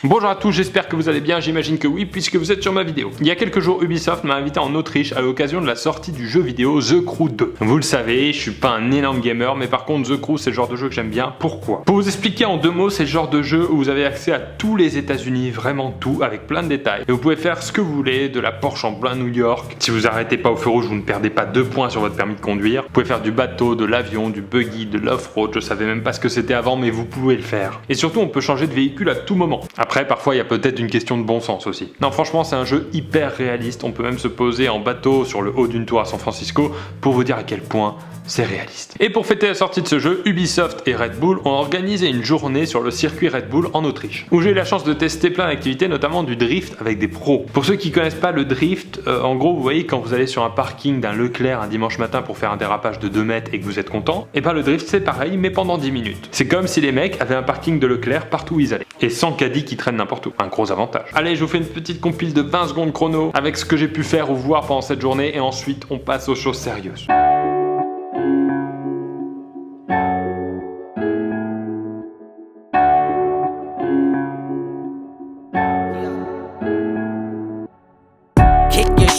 Bonjour à tous, j'espère que vous allez bien, j'imagine que oui, puisque vous êtes sur ma vidéo. Il y a quelques jours, Ubisoft m'a invité en Autriche à l'occasion de la sortie du jeu vidéo The Crew 2. Vous le savez, je suis pas un énorme gamer, mais par contre The Crew c'est le genre de jeu que j'aime bien. Pourquoi? Pour vous expliquer en deux mots, c'est le genre de jeu où vous avez accès à tous les États-Unis, vraiment tout, avec plein de détails. Et vous pouvez faire ce que vous voulez, de la Porsche en plein New York. Si vous arrêtez pas au feu rouge, vous ne perdez pas 2 points sur votre permis de conduire. Vous pouvez faire du bateau, de l'avion, du buggy, de l'off-road. Je savais même pas ce que c'était avant, mais vous pouvez le faire. Et surtout, on peut changer de véhicule à tout moment. Après, parfois, il y a peut-être une question de bon sens aussi. Non, franchement, c'est un jeu hyper réaliste. On peut même se poser en bateau sur le haut d'une tour à San Francisco pour vous dire à quel point c'est réaliste. Et pour fêter la sortie de ce jeu, Ubisoft et Red Bull ont organisé une journée sur le circuit Red Bull en Autriche, où j'ai eu la chance de tester plein d'activités, notamment du drift avec des pros. Pour ceux qui connaissent pas le drift, en gros, vous voyez quand vous allez sur un parking d'un Leclerc un dimanche matin pour faire un dérapage de 2 mètres et que vous êtes content, et ben le drift c'est pareil, mais pendant 10 minutes. C'est comme si les mecs avaient un parking de Leclerc partout où ils allaient. Et sans caddie qui traîne n'importe où. Un gros avantage. Allez, je vous fais une petite compile de 20 secondes chrono avec ce que j'ai pu faire ou voir pendant cette journée, et ensuite on passe aux choses sérieuses.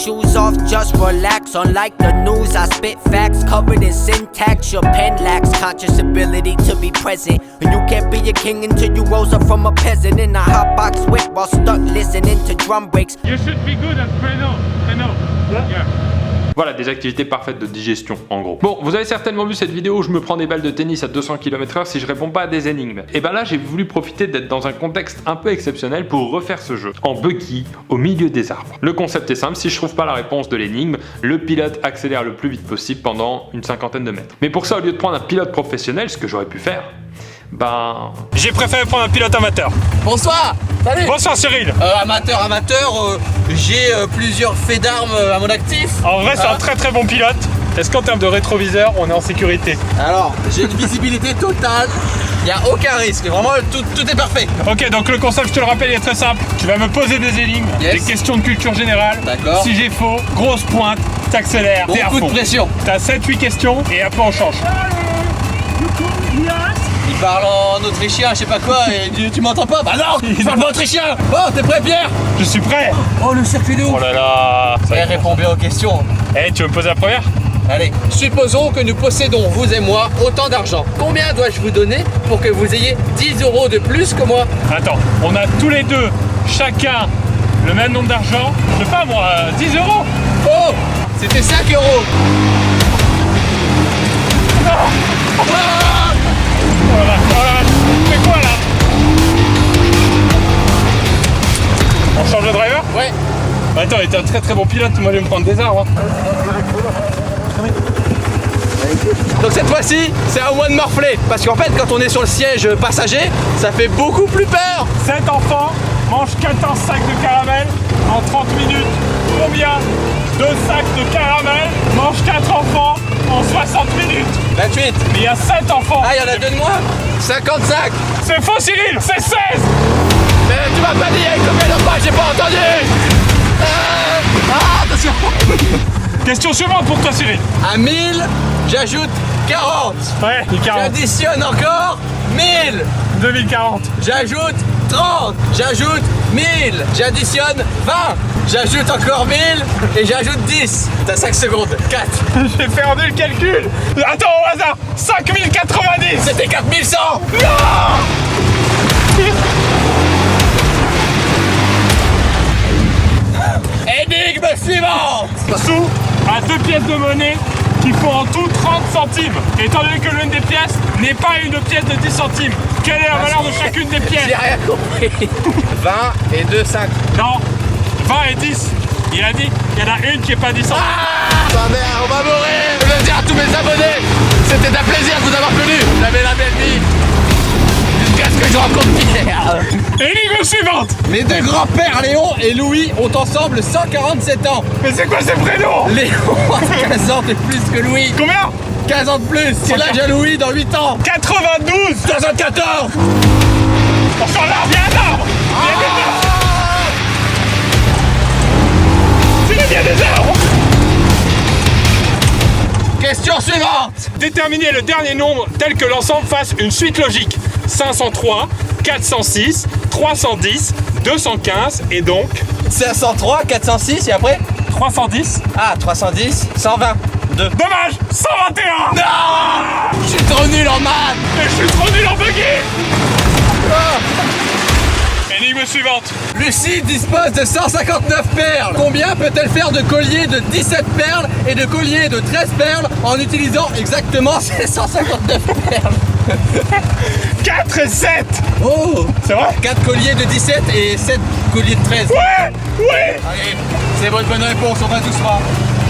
Shoes off, just relax. Unlike the news, I spit facts covered in syntax. Your pen lacks conscious ability to be present, and you can't be a king until you rose up from a peasant in a hot box whip while stuck listening to drum breaks. You should be good at Preno. Yeah. Voilà, des activités parfaites de digestion, en gros. Bon, vous avez certainement vu cette vidéo où je me prends des balles de tennis à 200 km/h si je réponds pas à des énigmes. Et ben là, j'ai voulu profiter d'être dans un contexte un peu exceptionnel pour refaire ce jeu, en buggy, au milieu des arbres. Le concept est simple, si je trouve pas la réponse de l'énigme, le pilote accélère le plus vite possible pendant une 50aine de mètres. Mais pour ça, au lieu de prendre un pilote professionnel, ce que j'aurais pu faire, j'ai préféré prendre un pilote amateur. Bonsoir. Salut. Bonsoir Cyril. Amateur, j'ai plusieurs faits d'armes à mon actif. En vrai, c'est un très bon pilote. Est-ce qu'en termes de rétroviseur, on est en sécurité? Alors, j'ai une visibilité totale. Il n'y a aucun risque. Vraiment, tout est parfait. Ok, donc le concept, je te le rappelle, il est très simple. Tu vas me poser des énigmes, des questions de culture générale. D'accord. Si j'ai faux, grosse pointe, t'accélères, t'es à Beaucoup fond. de pression. T'as 7-8 questions et après on change. Il parle en autrichien, je sais pas quoi, et tu m'entends pas? Bah non, il parle pas autrichien. Oh, t'es prêt, Pierre? Je suis prêt. Oh, le circuit de ouf. Oh là là. Réponds bien aux questions. Eh, tu veux me poser la première? Allez, supposons que nous possédons, vous et moi, autant d'argent. Combien dois-je vous donner pour que vous ayez 10 € de plus que moi? Attends, on a tous les deux, chacun, le même nombre d'argent. Je sais pas moi, 10 €. Oh, c'était 5 €. Non. Ah, Oh là là, tu fais quoi là? On change de driver? ouais. Attends, il était un très bon pilote, moi je vais me prendre des arbres. Donc cette fois-ci, c'est à moi de morfler. Parce qu'en fait, quand on est sur le siège passager, ça fait beaucoup plus peur. 7 enfants mangent 14 sacs de caramel en 30 minutes. Combien de sacs de caramel mangent 4 enfants en 60 minutes? 28. Mais il y a 7 enfants. Ah, il y en a 2 de moins. 55. C'est faux Cyril, c'est 16. Mais tu m'as pas dit avec combien de pas, j'ai pas entendu. Attention. Question suivante pour toi Cyril. À 1000, j'ajoute 40. Ouais, il 40. J'additionne encore 1000. 2040. J'ajoute 30. J'ajoute 1000. J'additionne 20. J'ajoute encore 1000. Et j'ajoute 10. T'as 5 secondes. 4. J'ai perdu le calcul. Attends, au hasard. 5090. C'était 4100. Énigme suivante. Sous à 2 pièces de monnaie qui font en tout 30 centimes. Étant donné que l'une des pièces n'est pas une pièce de 10 centimes, quelle est la valeur de chacune des pièces? J'ai rien compris. 20 et 2, 5. Non, 20 et 10. Il a dit, il y en a une qui est pas 10 centimes. Ma mère, on va mourir. Je veux dire à tous mes abonnés, c'était un plaisir de vous avoir connu. Vous avez la belle vie. Jusqu'à ce que je rencontre Pierre. Énigme suivante. Mes deux grands-pères, Léon et Louis, ont ensemble 147 ans. Mais c'est quoi ces prénoms? Léon a 15 ans de plus que Louis. Combien? 15 ans de plus. Quel âge a Louis dans 8 ans? 92. 74. On s'en l'arbre, il y a un arbre. Il y a des arbres. Question suivante. Déterminez le dernier nombre tel que l'ensemble fasse une suite logique. 503, 406, 310, 215 et donc 503, 406 et après 310. Ah, 310, 120. Dommage, 121. Non, je suis trop nul en maths. Et je suis trop nul en buggy. Énigme suivante. Lucie dispose de 159 perles. Combien peut-elle faire de colliers de 17 perles et de colliers de 13 perles en utilisant exactement ces 159 perles? 4 et 7. Oh, C'est vrai? 4 colliers de 17 et 7 colliers de 13. Ouais, ouais. Allez, c'est votre bonne réponse, on va tous voir.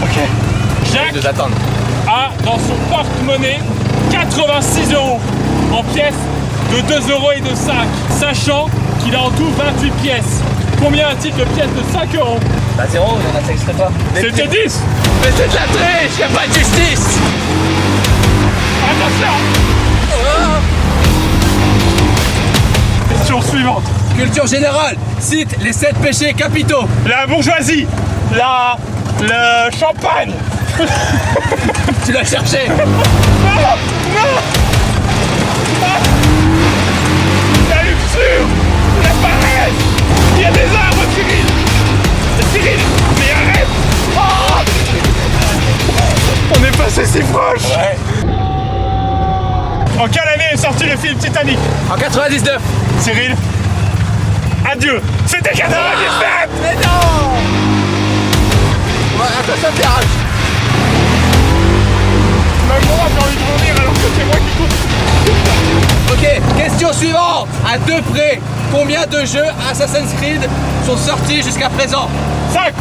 Ok. Jacques Nous attendre. a dans son porte-monnaie 86 € en pièces de 2 € et de 5, sachant qu'il a en tout 28 pièces. Combien a-t-il de pièces de 5 €? Bah 0, il y en a, ça extrait pas. C'était 10. Mais c'est de la triche, y'a pas de justice. Attention. Question suivante. Culture générale, cite les 7 péchés capitaux. La bourgeoisie, le champagne. Tu l'as cherché. Non. La luxure, la paresse. Il y a des arbres, Cyril. Cyril, mais arrête. Oh. On est passé si proche. Ouais. En quelle année est sorti le film Titanic? En 99. Cyril, adieu. C'était 97. Mais non. Ouais, attention, virage. Même moi j'ai envie de revenir alors que c'est moi qui cours. Ok, question suivante. À deux près, combien de jeux Assassin's Creed sont sortis jusqu'à présent? 5.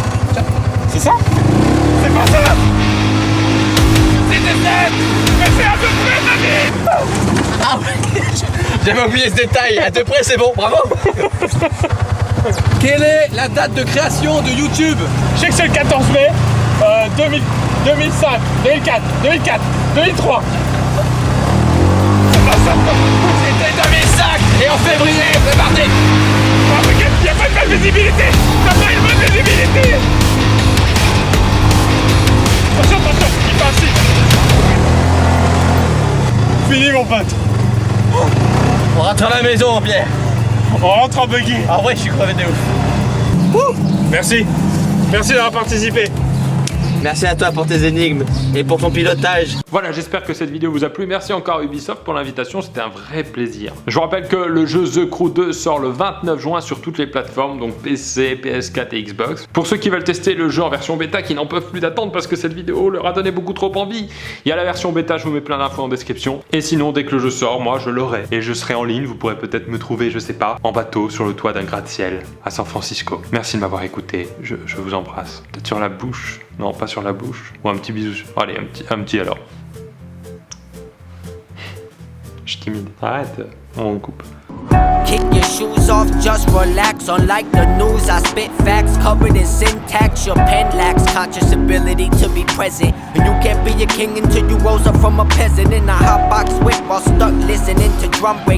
C'est ça? C'est pas ça. C'était 7. Mais c'est à peu près, David. Ah ouais, j'avais oublié ce détail. À deux près, c'est bon, bravo. Quelle est la date de création de YouTube? Je sais que c'est le 14 mai 2005, 2004, 2004, 2003. C'est pas ça. C'était 2005 et en février, c'est parti. Oh, regarde, il n'y a pas de bonne visibilité. T'as pas une bonne visibilité. Attention, attention, il passe ici. Fini mon pote. On rentre à la maison, Pierre. On rentre en buggy. En vrai, je suis crevé de ouf. Merci. Merci d'avoir participé. Merci à toi pour tes énigmes et pour ton pilotage. Voilà, j'espère que cette vidéo vous a plu. Merci encore à Ubisoft pour l'invitation, c'était un vrai plaisir. Je vous rappelle que le jeu The Crew 2 sort le 29 juin sur toutes les plateformes, donc PC, PS4 et Xbox. Pour ceux qui veulent tester le jeu en version bêta, qui n'en peuvent plus d'attendre parce que cette vidéo leur a donné beaucoup trop envie, il y a la version bêta, je vous mets plein d'infos en description. Et sinon, dès que le jeu sort, moi je l'aurai. Et je serai en ligne, vous pourrez peut-être me trouver, je sais pas, en bateau sur le toit d'un gratte-ciel à San Francisco. Merci de m'avoir écouté, je vous embrasse. Peut-être sur la bouche. Non, pas sur la bouche. Ou un petit bisou. Allez, un petit alors. Je suis timide. Arrête, on coupe. Kick your shoes off, just relax. Unlike the news, I spit facts covered in syntax. Your pen lacks conscious ability to be present. And you can't be a king until you rose up from a peasant in a hot box whip while stuck listening to drum break.